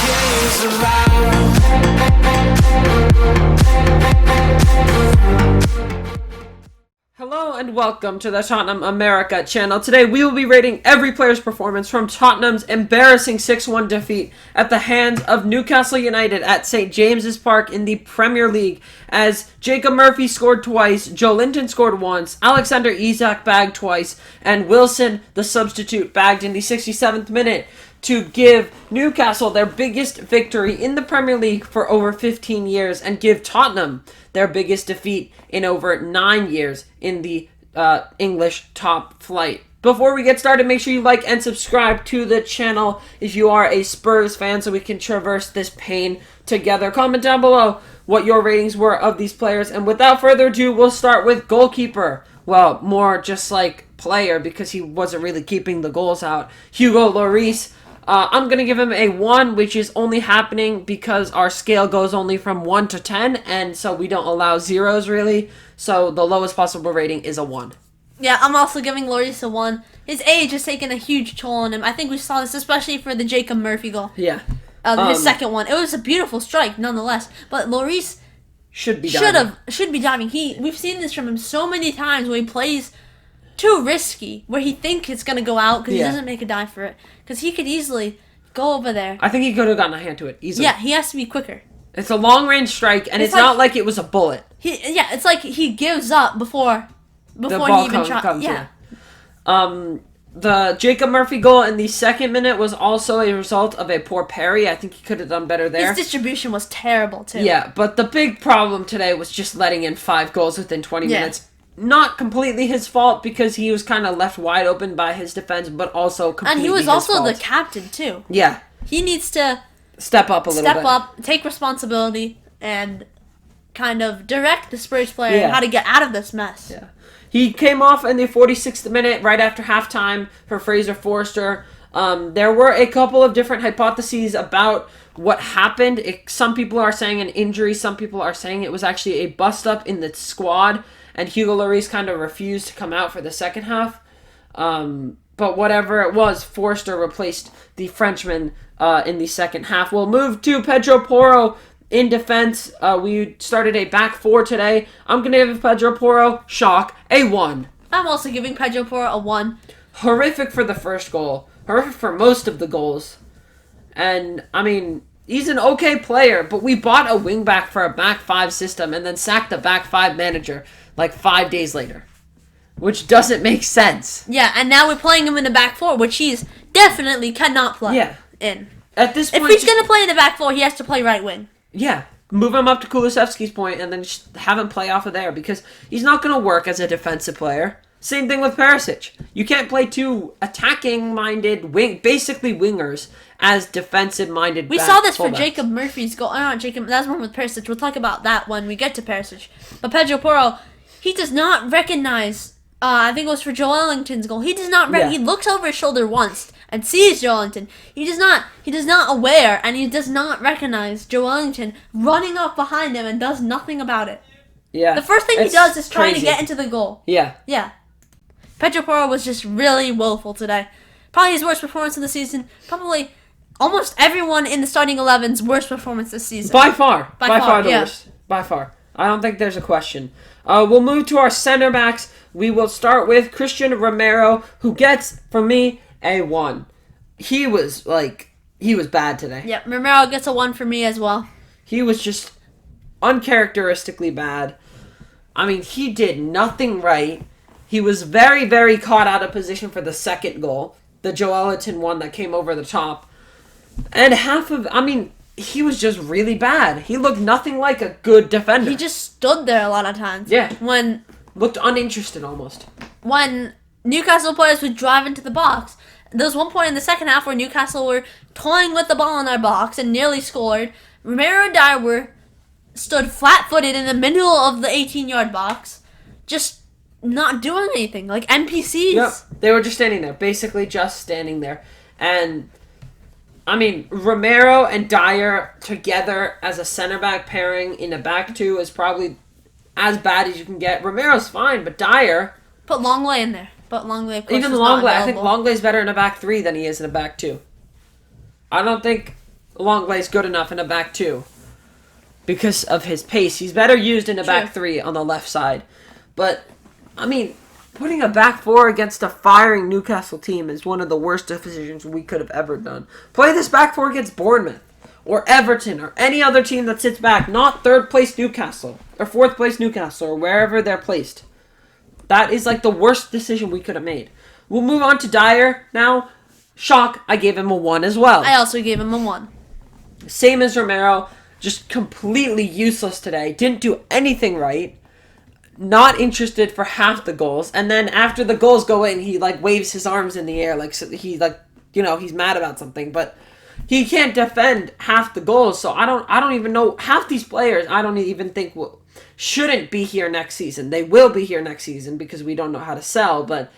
days around. Hello and welcome to the Tottenham America channel. Today we will be rating every player's performance from Tottenham's embarrassing 6-1 defeat at the hands of Newcastle United at St. James's Park in the Premier League, as Jacob Murphy scored twice, Joelinton scored once, Alexander Isak bagged twice, and Wilson, the substitute, bagged in the 67th minute to give Newcastle their biggest victory in the Premier League for over 15 years and give Tottenham their biggest defeat in over 9 years in the English top flight. Before we get started, make sure you like and subscribe to the channel if you are a Spurs fan so we can traverse this pain together. Comment down below what your ratings were of these players. And without further ado, we'll start with goalkeeper. Well, more just like player because he wasn't really keeping the goals out. Hugo Lloris. I'm going to give him a 1, which is only happening because our scale goes only from 1 to 10, and so we don't allow zeros, really. So the lowest possible rating is a 1. Yeah, I'm also giving Lloris a 1. His age has taken a huge toll on him. I think we saw this especially for the Jacob Murphy goal. Yeah. His second one. It was a beautiful strike, nonetheless. But Lloris should be diving. Should be diving. We've seen this from him so many times where he plays too risky, where he thinks it's going to go out because he doesn't make a dive for it. Because he could easily go over there. I think he could have gotten a hand to it easily. Yeah, he has to be quicker. It's a long-range strike, and it's not like it was a bullet. It's like he gives up before the ball he even tries. Yeah. The Jacob Murphy goal in the second minute was also a result of a poor parry. I think he could have done better there. His distribution was terrible, too. Yeah, but the big problem today was just letting in 5 goals within 20 minutes. Not completely his fault because he was kind of left wide open by his defense, but also completely his fault. And he was also the captain, too. Yeah. He needs to step up a little bit. Step up, take responsibility, and kind of direct the Spurs player how to get out of this mess. Yeah. He came off in the 46th minute right after halftime for Fraser Forster. There were a couple of different hypotheses about what happened. Some people are saying an injury. Some people are saying it was actually a bust-up in the squad. And Hugo Lloris kind of refused to come out for the second half. But whatever it was, Forster replaced the Frenchman in the second half. We'll move to Pedro Porro in defense. We started a back 4 today. I'm going to give Pedro Porro, shock, a 1. I'm also giving Pedro Porro a 1. Horrific for the first goal. Horrific for most of the goals. And, I mean, he's an okay player, but we bought a wingback for a back 5 system and then sacked the back 5 manager like 5 days later, which doesn't make sense. Yeah, and now we're playing him in the back 4, which he's definitely cannot play in. At this point, if he's going to play in the back 4, he has to play right wing. Yeah, move him up to Kulusevski's point and then just have him play off of there because he's not going to work as a defensive player. Same thing with Perisic. You can't play 2 attacking-minded, basically wingers, as defensive-minded We saw this for Jacob Murphy's goal. Not Jacob, that's one with Perisic. We'll talk about that when we get to Perisic. But Pedro Porro, he does not recognize, I think it was for Joelinton's goal. He does not, he looks over his shoulder once and sees Joelinton. He does not aware, and he does not recognize Joelinton running up behind him and does nothing about it. Yeah. The first thing he does is trying to get into the goal. Yeah. Yeah. Pedro Porro was just really woeful today. Probably his worst performance of the season. Probably almost everyone in the starting 11's worst performance this season. By far the yeah. worst. By far. I don't think there's a question. We'll move to our center backs. We will start with Cristian Romero, who gets, from me, a 1. He was bad today. Yeah, Romero gets a 1 for me as well. He was just uncharacteristically bad. I mean, he did nothing right. He was very, very caught out of position for the second goal, the Joelinton one that came over the top. And he was just really bad. He looked nothing like a good defender. He just stood there a lot of times. Yeah. Looked uninterested almost. When Newcastle players would drive into the box, there was one point in the second half where Newcastle were toying with the ball in our box and nearly scored. Romero and Dyer stood flat-footed in the middle of the 18-yard box, just not doing anything, like NPCs. Yep, they were just standing there, basically just standing there. And, I mean, Romero and Dyer together as a center-back pairing in a back 2 is probably as bad as you can get. Romero's fine, but Dyer... Put Longley in there. But Longley, of course, even Longley, I think Longley's better in a back 3 than he is in a back 2. I don't think Longley's good enough in a back two because of his pace. He's better used in a back three on the left side. But, I mean, putting a back four against a firing Newcastle team is one of the worst decisions we could have ever done. Play this back four against Bournemouth or Everton or any other team that sits back, not third place Newcastle or fourth place Newcastle or wherever they're placed. That is like the worst decision we could have made. We'll move on to Dyer now. Shock, I gave him a 1 as well. I also gave him a 1. Same as Romero, just completely useless today. Didn't do anything right. Not interested for half the goals. And then after the goals go in, he like waves his arms in the air like he's mad about something, but he can't defend half the goals. So I don't even know half these players. I don't even think shouldn't be here next season. They will be here next season because we don't know how to sell, but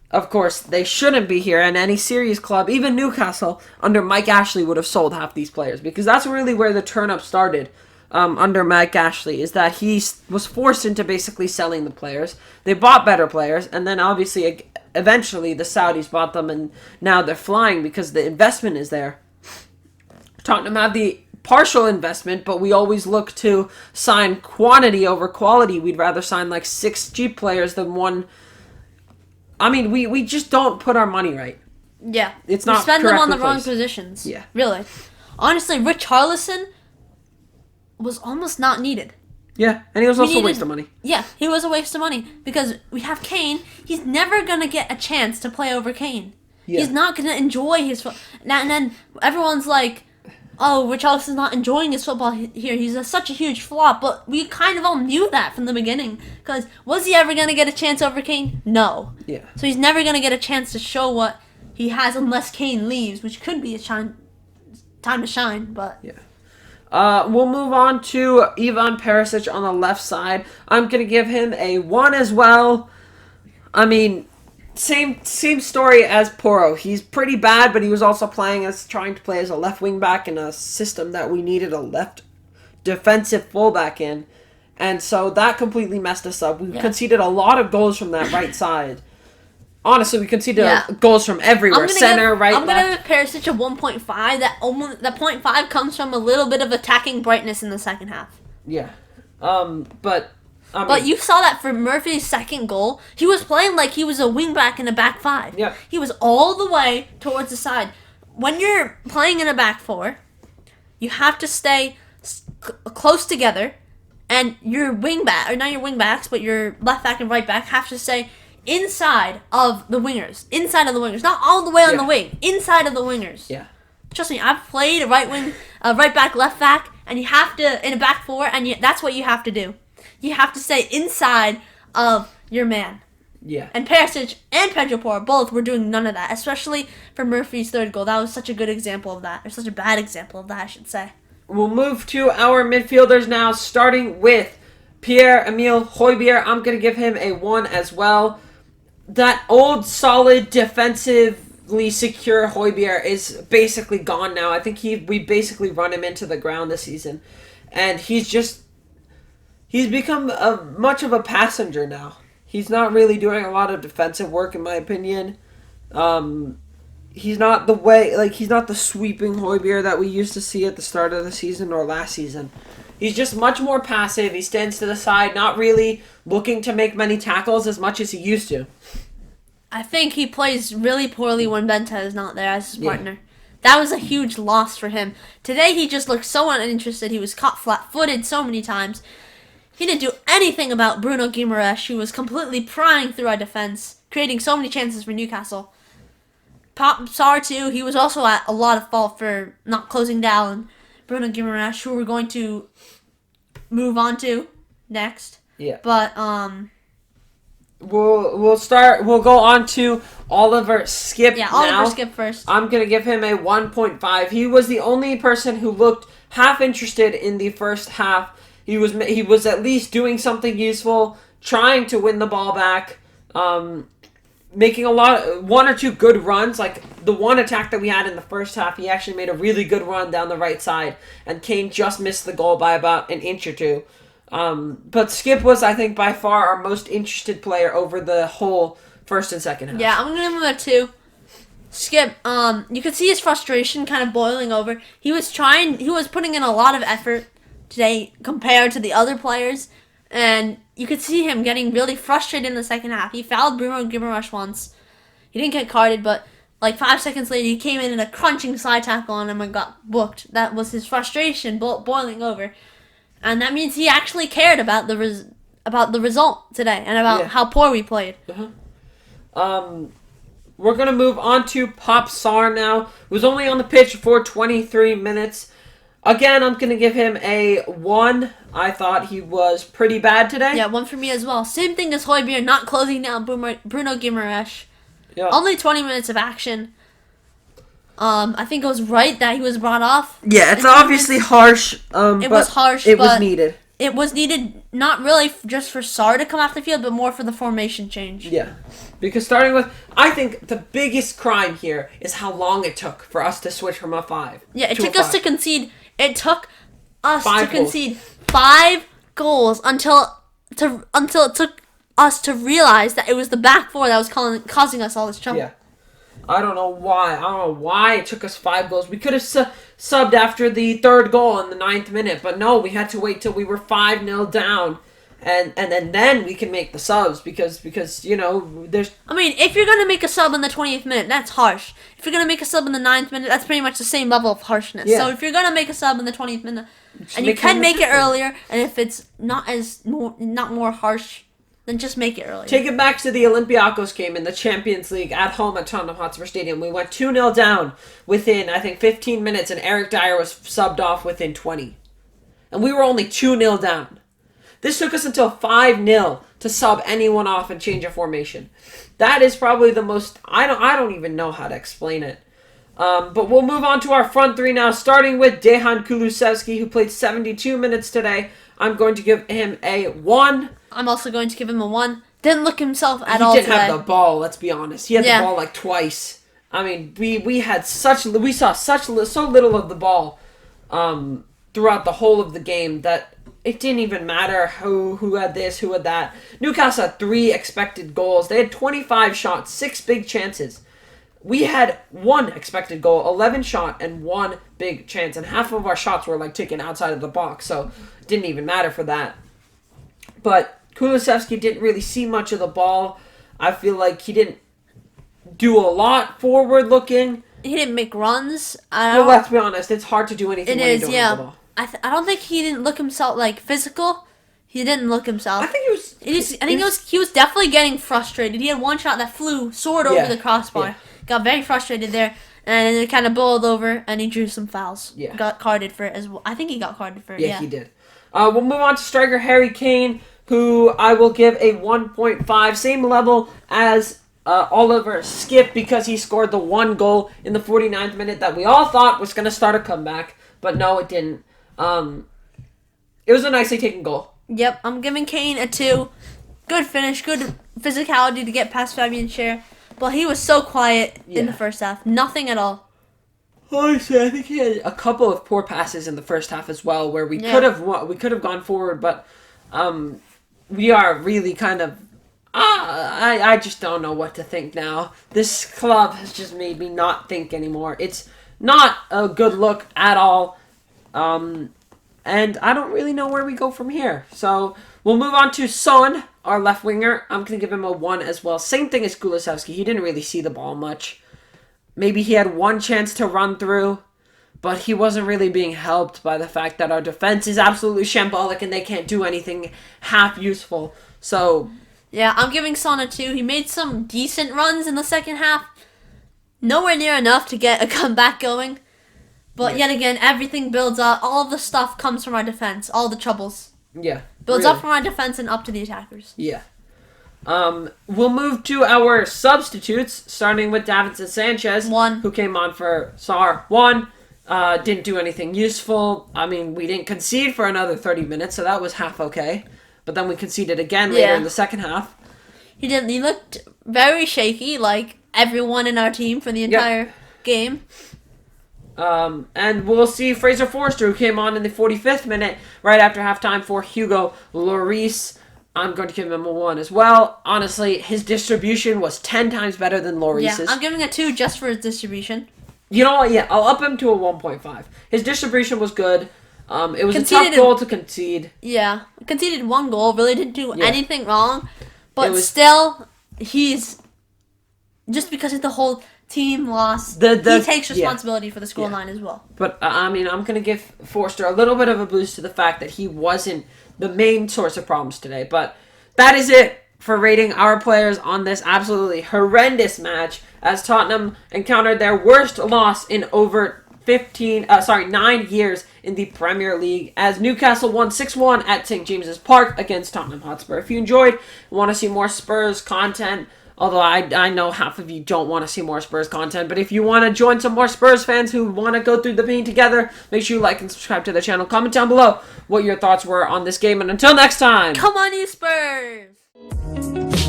of course they shouldn't be here. And any serious club, even Newcastle under Mike Ashley, would have sold half these players because that's really where the turn up started. Under Mike Ashley, is that he was forced into basically selling the players. They bought better players, and then obviously eventually the Saudis bought them, and now they're flying because the investment is there. Tottenham have the partial investment, but we always look to sign quantity over quality. We'd rather sign like 6 cheap players than one. I mean, we just don't put our money right. Yeah. It's not we spend them on the correctly wrong placed. positions. Yeah. Really. Honestly, Richarlison was almost not needed. Yeah, and he was also a waste of money. Yeah, he was a waste of money because we have Kane. He's never going to get a chance to play over Kane. Yeah. He's not going to enjoy his football. And then everyone's like, oh, Richarlison's not enjoying his football here. He's such a huge flop. But we kind of all knew that from the beginning. Because was he ever going to get a chance over Kane? No. Yeah. So he's never going to get a chance to show what he has unless Kane leaves, which could be a time to shine. But yeah. We'll move on to Ivan Perisic on the left side. I'm going to give him a 1 as well. I mean, same story as Porro. He's pretty bad, but he was also trying to play as a left wing back in a system that we needed a left defensive fullback in. And so that completely messed us up. We conceded a lot of goals from that right side. Honestly, we conceded goals from everywhere. Center, right, left. I'm going to give Perisic a 1.5. That 0.5 comes from a little bit of attacking brightness in the second half. Yeah. But you saw that for Murphy's second goal. He was playing like he was a wing back in a back five. Yeah. He was all the way towards the side. When you're playing in a back four, you have to stay close together, and your wing back, or not your wing backs, but your left back and right back have to stay inside of the wingers. Inside of the wingers. Not all the way on the wing. Inside of the wingers. Yeah. Trust me, I've played a right wing, right back, left back, and you have to, in a back four, and that's what you have to do. You have to stay inside of your man. Yeah. And Perisic and Pedro Porro both were doing none of that, especially for Murphy's third goal. That was such a good example of that. Or such a bad example of that, I should say. We'll move to our midfielders now, starting with Pierre-Emile Hojbjerg. I'm going to give him a 1 as well. That old, solid, defensively secure Hojbjerg is basically gone now. I think we basically run him into the ground this season. And he's become much of a passenger now. He's not really doing a lot of defensive work, in my opinion. He's not the sweeping Hojbjerg that we used to see at the start of the season or last season. He's just much more passive. He stands to the side, not really looking to make many tackles as much as he used to. I think he plays really poorly when Benta is not there as his partner. That was a huge loss for him. Today he just looked so uninterested. He was caught flat-footed so many times. He didn't do anything about Bruno Guimaraes, who was completely prying through our defense, creating so many chances for Newcastle. Sar too, he was also at a lot of fault for not closing down Bruno Guimaraes, who we're going to move on to next. Yeah. But we'll go on to Oliver Skipp. Yeah, Oliver Skipp first. I'm gonna give him a 1.5. He was the only person who looked half interested in the first half. He was at least doing something useful, trying to win the ball back, making one or two good runs. Like the one attack that we had in the first half, he actually made a really good run down the right side, and Kane just missed the goal by about an inch or two. But Skipp was, I think, by far our most interested player over the whole first and second half. Yeah, I'm going to give him a 2. Skipp, you could see his frustration kind of boiling over. He was putting in a lot of effort today compared to the other players, and you could see him getting really frustrated in the second half. He fouled Bruno Guimaraes once. He didn't get carded, but like 5 seconds later, he came in a crunching side tackle on him and got booked. That was his frustration boiling over, and that means he actually cared about the result today and about how poor we played. We're going to move on to Pop Sarr now, who was only on the pitch for 23 minutes. Again, I'm going to give him a 1. I thought he was pretty bad today. Yeah, 1 for me as well. Same thing as Hojbjerg, not closing down Bruno Guimaraes. Yeah. Only 20 minutes of action. I think it was right that he was brought off. Yeah, it's obviously harsh. It was harsh, it was needed. It was needed not really just for Sarr to come off the field, but more for the formation change. Yeah. Because starting with, I think the biggest crime here is how long it took for us to switch from a 5. Yeah, it took us to concede. It took us to 5 goals. concede 5 goals until it took us to realize that it was the back four that was causing us all this trouble. Yeah. I don't know why it took us 5 goals. We could have subbed after the 3rd goal in the 9th minute, but no, we had to wait till we were 5-0 down. And then we can make the subs because there's... I mean, if you're going to make a sub in the 20th minute, that's harsh. If you're going to make a sub in the 9th minute, that's pretty much the same level of harshness. Yeah. So if you're going to make a sub in the 20th minute, and you can make it earlier, and if it's not more harsh, then just make it earlier. Take it back to the Olympiacos game in the Champions League at home at Tottenham Hotspur Stadium. We went 2-0 down within, I think, 15 minutes, and Eric Dyer was subbed off within 20. And we were only 2-0 down. This took us until 5-0 to sub anyone off and change a formation. That is probably the most... I don't even know how to explain it. But we'll move on to our front three now, starting with Dejan Kulusevski, who played 72 minutes today. I'm going to give him a 1. I'm also going to give him a 1. Didn't look himself at all He today. didn't have the ball, let's be honest. He had the ball like twice. I mean, we saw so little of the ball throughout the whole of the game that it didn't even matter who had this, who had that. Newcastle had 3 expected goals. They had 25 shots, 6 big chances. We had 1 expected goal, 11 shot, and 1 big chance. And half of our shots were taken outside of the box, so it didn't even matter for that. But Kulusevski didn't really see much of the ball. I feel like he didn't do a lot forward looking. He didn't make runs. Well, let's be honest, it's hard to do anything when you don't have the ball. I don't think he didn't look himself physical. He didn't look himself. I think he was definitely getting frustrated. He had 1 shot that flew soared over the crossbar. Yeah. Got very frustrated there, and it kind of boiled over, and he drew some fouls. Yeah. Got carded for it as well. I think he got carded for it. Yeah, he did. We'll move on to striker Harry Kane, who I will give a 1.5, same level as Oliver Skipp, because he scored the 1 goal in the 49th minute that we all thought was going to start a comeback, but no, it didn't. It was a nicely taken goal. Yep, I'm giving Kane a 2. Good finish, good physicality to get past Fabian Schär. But he was so quiet in the first half. Nothing at all. Honestly, I think he had a couple of poor passes in the first half as well, where we could have gone forward, but we are really kind of... I just don't know what to think now. This club has just made me not think anymore. It's not a good look at all. And I don't really know where we go from here. So we'll move on to Son, our left winger. I'm going to give him a 1 as well. Same thing as Kulusevski. He didn't really see the ball much. Maybe he had 1 chance to run through, but he wasn't really being helped by the fact that our defense is absolutely shambolic and they can't do anything half useful. So... yeah, I'm giving Son a 2. He made some decent runs in the second half. Nowhere near enough to get a comeback going. But yet again, everything builds up. All of the stuff comes from our defense. All the troubles. Yeah. Builds up from our defense and up to the attackers. Yeah. We'll move to our substitutes, starting with Davinson Sanchez. 1. Who came on for Sarr. 1. Didn't do anything useful. I mean, we didn't concede for another 30 minutes, so that was half okay. But then we conceded again later in the second half. He didn't. He looked very shaky, like everyone in our team for the entire game. And we'll see Fraser Forster, who came on in the 45th minute right after halftime for Hugo Lloris. I'm going to give him a 1 as well. Honestly, his distribution was 10 times better than Lloris's. Yeah, I'm giving a 2 just for his distribution. You know what? Yeah, I'll up him to a 1.5. His distribution was good. It was a tough goal to concede. Yeah, conceded 1 goal. Really didn't do anything wrong. But still, he's... Just because of the whole team loss, he takes responsibility for the scoreline as well. But, I mean, I'm going to give Forster a little bit of a boost to the fact that he wasn't the main source of problems today. But that is it for rating our players on this absolutely horrendous match as Tottenham encountered their worst loss in over 9 years in the Premier League as Newcastle won 6-1 at St. James's Park against Tottenham Hotspur. If you enjoyed and want to see more Spurs content, although I know half of you don't want to see more Spurs content, but if you want to join some more Spurs fans who want to go through the pain together, make sure you like and subscribe to the channel. Comment down below what your thoughts were on this game, and until next time, come on, you Spurs!